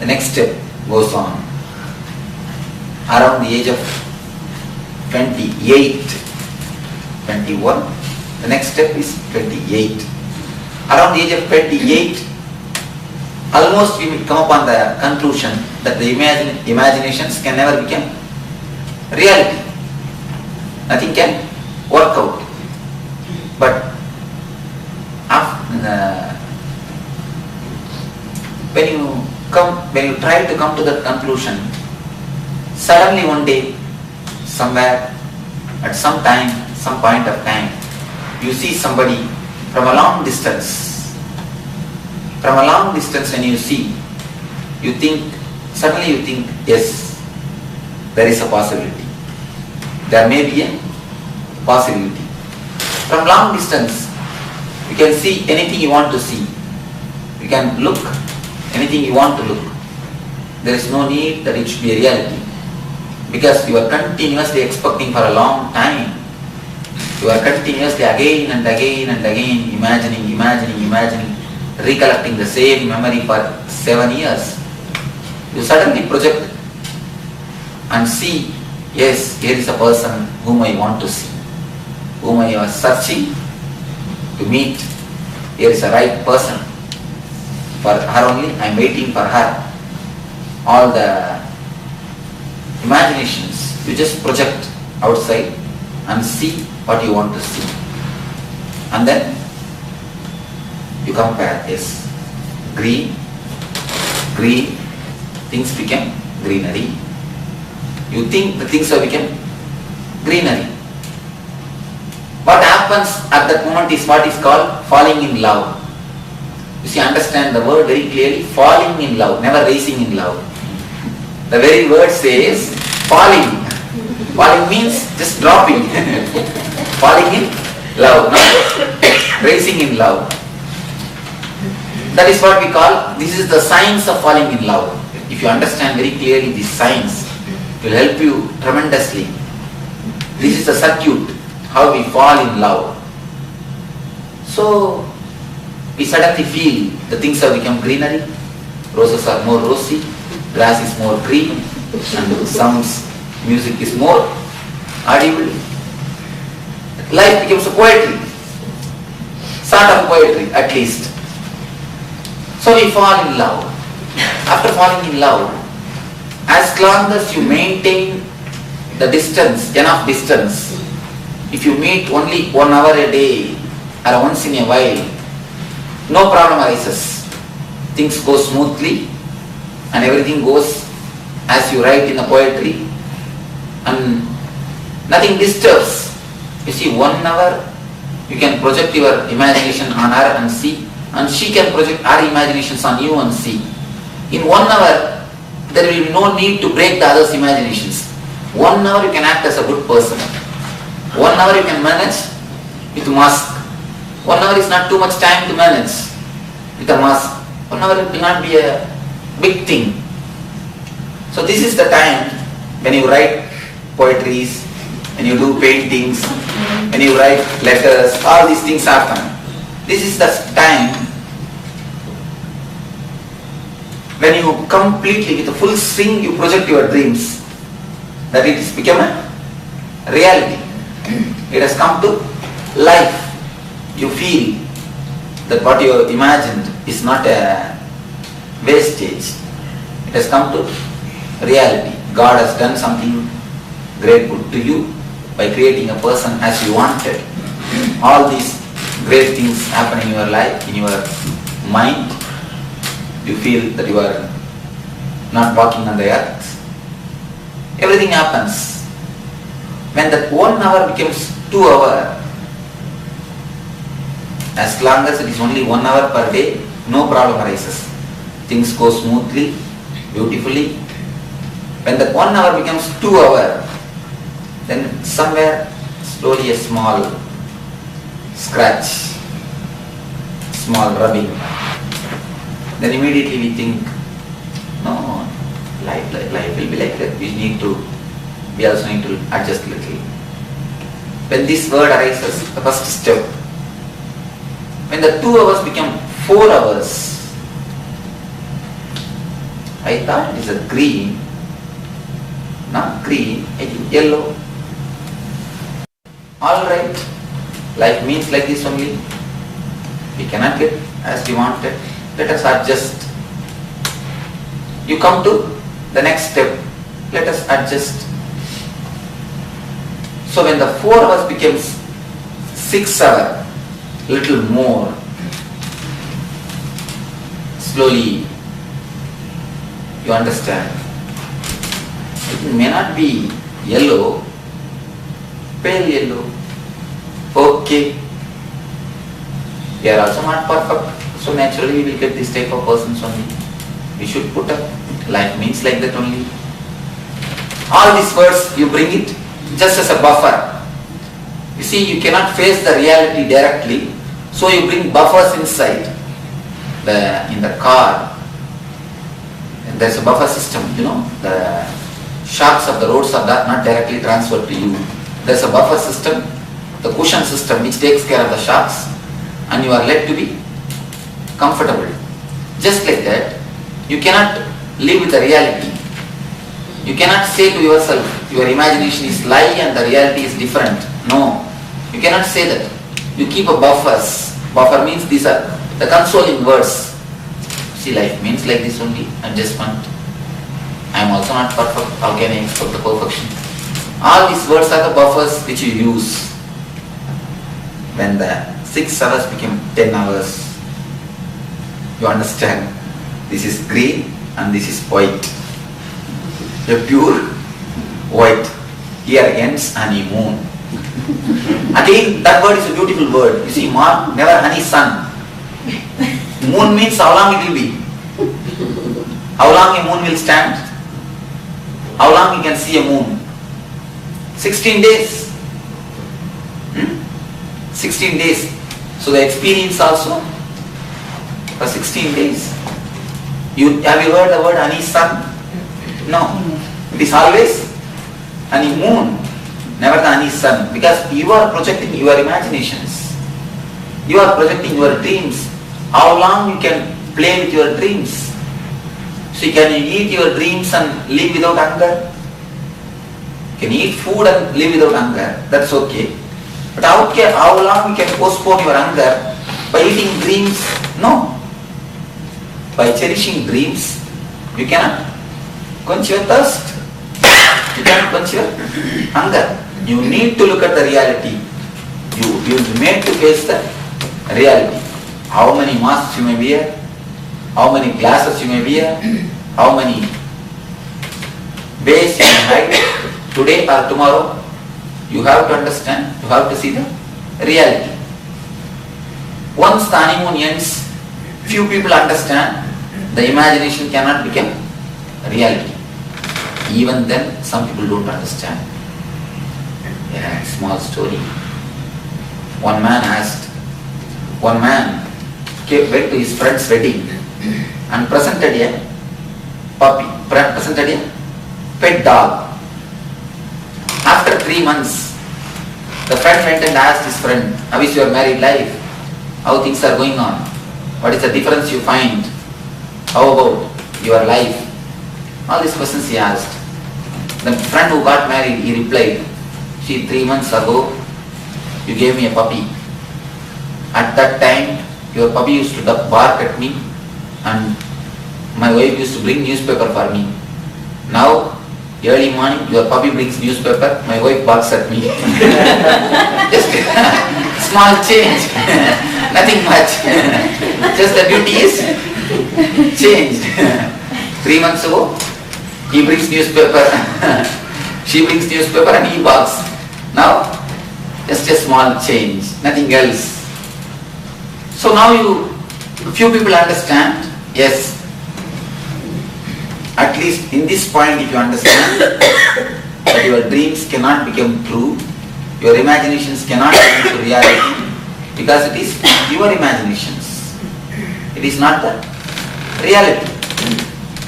The next step goes on. Around the age of 28, 21, the next step is 28. Around the age of 28, almost we will come upon the conclusion that the imaginations can never become reality. Nothing can work out. But when you try to come to that conclusion, suddenly one day, somewhere, at some time, some point of time, you see somebody from a long distance. From a long distance when you see, suddenly you think, yes, there is a possibility. There may be a possibility. From long distance, you can see anything you want to see. You can look anything you want to look. There is no need that it should be a reality. Because you are continuously expecting for a long time. You are continuously again and again and again imagining, recollecting the same memory for 7 years. You suddenly project and see, yes, here is a person whom I want to see, whom I was searching to meet. Here is a right person. For her only, I am waiting for her. All the imaginations, you just project outside and see what you want to see. And then you compare, yes, green, things become greenery. You think the things have become greenery. What happens at that moment is what is called falling in love. You see, understand the word very clearly, falling in love, never raising in love. The very word says falling. Falling means just dropping. Falling in love, not raising in love. That is what we call, this is the science of falling in love. If you understand very clearly this science, it will help you tremendously. This is the circuit, how we fall in love. So, we suddenly feel the things have become greenery, roses are more rosy, grass is more green, and sounds, music is more audible. Life becomes a poetry, sort of poetry at least. So we fall in love. After falling in love, as long as you maintain the distance, enough distance, if you meet only 1 hour a day or once in a while, no problem arises. Things go smoothly and everything goes as you write in the poetry and nothing disturbs. You see, 1 hour you can project your imagination on her and see, and she can project her imaginations on you and see. In 1 hour there will be no need to break the other's imaginations. 1 hour you can act as a good person. 1 hour you can manage with mask. 1 hour is not too much time to manage with a mask. 1 hour will not be a big thing. So this is the time when you write poetries, when you do paintings, when you write letters, all these things happen. This is the time when you completely, with a full swing, you project your dreams, that it has become a reality. It has come to life. You feel that what you imagined is not a wastage. It has come to reality. God has done something great good to you by creating a person as you wanted. All these great things happen in your life, in your mind. You feel that you are not walking on the earth. Everything happens. When that 1 hour becomes 2 hours, as long as it is only 1 hour per day, no problem arises. Things go smoothly, beautifully. When that 1 hour becomes 2 hours, then somewhere slowly a small scratch, small rubbing. Then immediately we think, no, life will be like that. We also need to adjust a little. When this word arises, the first step, when the 2 hours become 4 hours, I thought it is a green, not green, it is yellow. Alright, life means like this only. We cannot get as we wanted. Let us adjust. You come to the next step. Let us adjust. So when the 4 hours becomes 6 hours, little more, slowly you understand. It may not be yellow, pale yellow. Okay. We are also not perfect. So naturally we will get this type of persons only. We should put up. Life means like that only. All these words you bring it just as a buffer. You see, you cannot face the reality directly. So you bring buffers inside. In the car, there is a buffer system, you know. The shocks of the roads are not directly transferred to you. There is a buffer system, the cushion system which takes care of the shocks, and you are led to be comfortable. Just like that, you cannot live with the reality. You cannot say to yourself, your imagination is lie and the reality is different. No, you cannot say that. You keep a buffers. Buffer means these are the consoling words. See, life means like this only, adjustment. I am also not perfect. How can I expect the perfection? All these words are the buffers which you use. When the 6 hours became 10 hours, you understand this is green and this is white. The pure white. Here ends honeymoon. Again, that word is a beautiful word. You see, Mark, never honey sun. Moon means how long it will be. How long a moon will stand? How long you can see a moon? 16 days. 16 days. So the experience also for 16 days. Have you heard the word honey sun? No. It is always honey moon, never the honey sun. Because you are projecting your imaginations. You are projecting your dreams. How long you can play with your dreams? So you can eat your dreams and live without hunger. You can eat food and live without hunger. That's okay. But how long you can postpone your hunger? By eating dreams? No. By cherishing dreams, you cannot quench your thirst. You cannot quench your hunger. You need to look at the reality. You are made to face the reality. How many masks you may wear, how many glasses you may wear, how many ways you may hide, today or tomorrow, you have to understand, you have to see the reality. Once the honeymoon ends, few people understand the imagination cannot become reality. Even then, some people don't understand. Yeah, small story. One man went to his friend's wedding and presented a puppy, presented a pet dog. After 3 months, the friend went and asked his friend, how is your married life? How things are going on? What is the difference you find? How about your life? All these questions he asked. The friend who got married, he replied, see, 3 months ago, you gave me a puppy. At that time, your puppy used to bark at me and my wife used to bring newspaper for me. Now, early morning, your puppy brings newspaper, my wife barks at me. Just small change, nothing much. Just the duty is changed. 3 months ago, he brings newspaper, she brings newspaper and he barks. Now, just a small change, nothing else. So now few people understand, yes, at least in this point if you understand that your dreams cannot become true, your imaginations cannot come to reality because it is your imaginations. It is not the reality.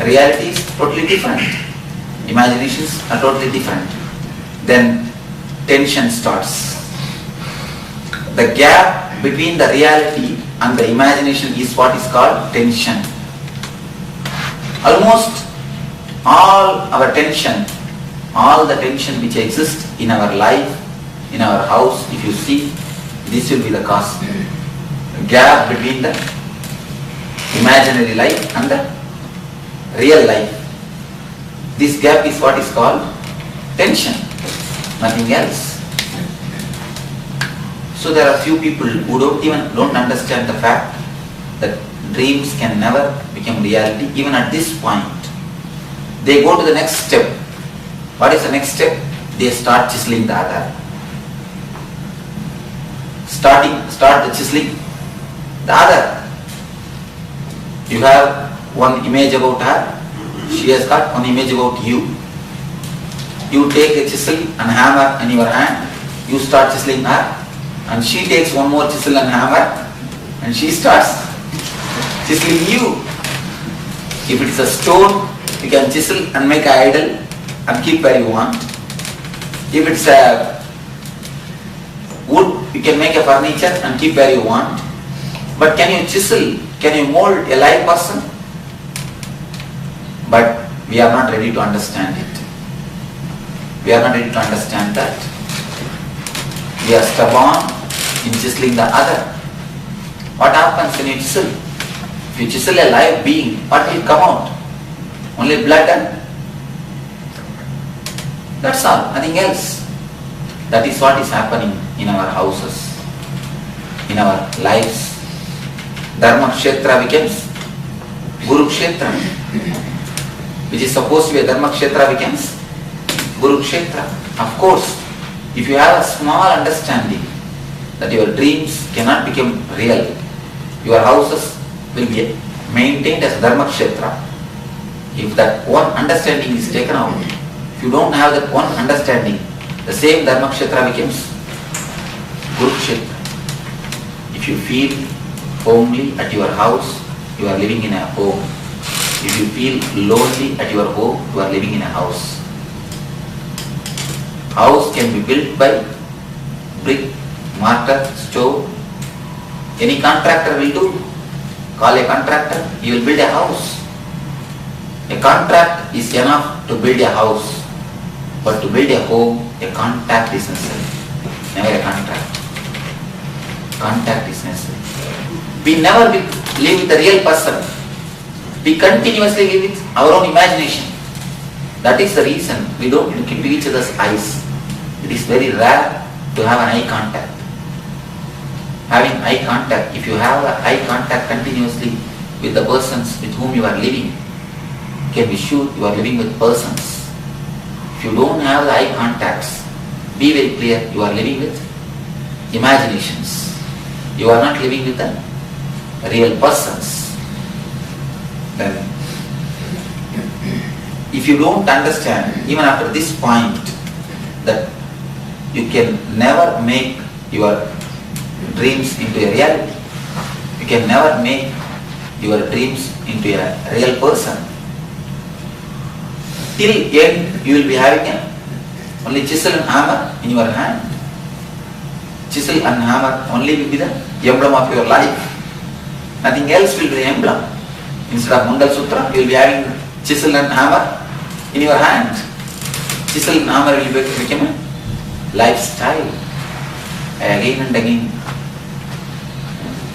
Reality is totally different. Imaginations are totally different. Then tension starts. The gap between the reality and the imagination is what is called tension. Almost all our tension, all the tension which exists in our life, in our house, if you see, this will be the cause. Gap between the imaginary life and the real life. This gap is what is called tension, nothing else. So there are few people who don't understand the fact that dreams can never become reality, even at this point. They go to the next step. What is the next step? They start chiseling the other. Start the chiseling the other. You have one image about her, she has got one image about you. You take a chisel and hammer in your hand, you start chiseling her, and she takes one more chisel and hammer, and she starts chiseling you. If it is a stone, you can chisel and make an idol and keep where you want. If it's a wood, you can make a furniture and keep where you want. But can you chisel, can you mold a live person? But we are not ready to understand it. We are not ready to understand that. We are stubborn in chiseling the other. What happens when you chisel? If you chisel a live being, what will come out? Only blood and that's all, nothing else. That is what is happening in our houses, in our lives. Dharma Kshetra becomes Guru Kshetra, which is supposed to be a Dharma Kshetra becomes Guru Kshetra. Of course, if you have a small understanding that your dreams cannot become real, your houses will be maintained as Dharma Kshetra. If that one understanding is taken out, if you don't have that one understanding, the same Dharma Kshetra becomes Guru Kshetra. If you feel homely at your house, you are living in a home. If you feel lonely at your home, you are living in a house. House can be built by brick, mortar, stone. Any contractor will do. Call a contractor, he will build a house. A contract is enough to build a house, but to build a home, a contact is necessary. Never a contract. Contact is necessary. We never live with a real person. We continuously live with our own imagination. That is the reason we don't look into each other's eyes. It is very rare to have an eye contact. Having eye contact, if you have eye contact continuously with the persons with whom you are living, you can be sure you are living with persons. If you don't have the eye contacts, be very clear, you are living with imaginations. You are not living with the real persons. Then, if you don't understand, even after this point, that you can never make your dreams into a reality. You can never make your dreams into a real person. Till end, you will be having only chisel and hammer in your hand. Chisel and hammer only will be the emblem of your life. Nothing else will be the emblem. Instead of Mangal Sutra, you will be having chisel and hammer in your hand. Chisel and hammer will become a lifestyle. Again and again,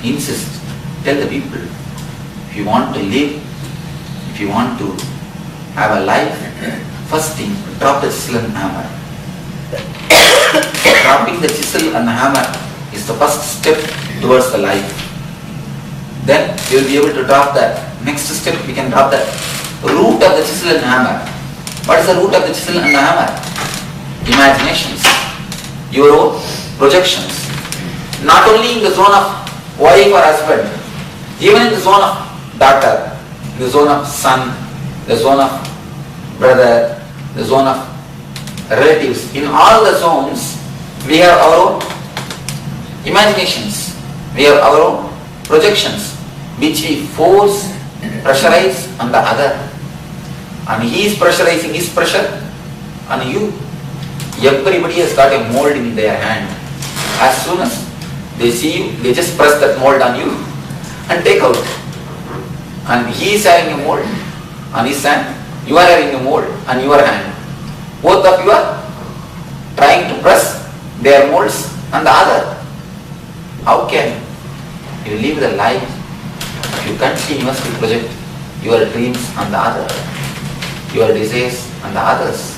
insist, tell the people, if you want to live, if you want to have a life, first thing, drop the chisel and hammer. Dropping the chisel and hammer is the first step towards the life. Then you will be able to drop the next step, we can drop the root of the chisel and hammer. What is the root of the chisel and the hammer? Imaginations, your own projections. Not only in the zone of wife or husband, even in the zone of daughter, in the zone of son, the zone of brother, the zone of relatives. In all the zones, we have our own imaginations, we have our own projections, which we force, pressurize on the other. And he is pressurizing his pressure on you. Everybody has got a mold in their hand. As soon as they see you, they just press that mold on you and take out. And he is having a mold. on his hand, you are having a mold on your hand. Both of you are trying to press their molds on the other. How can you live the life if you continuously project your dreams on the other, your desires on the others?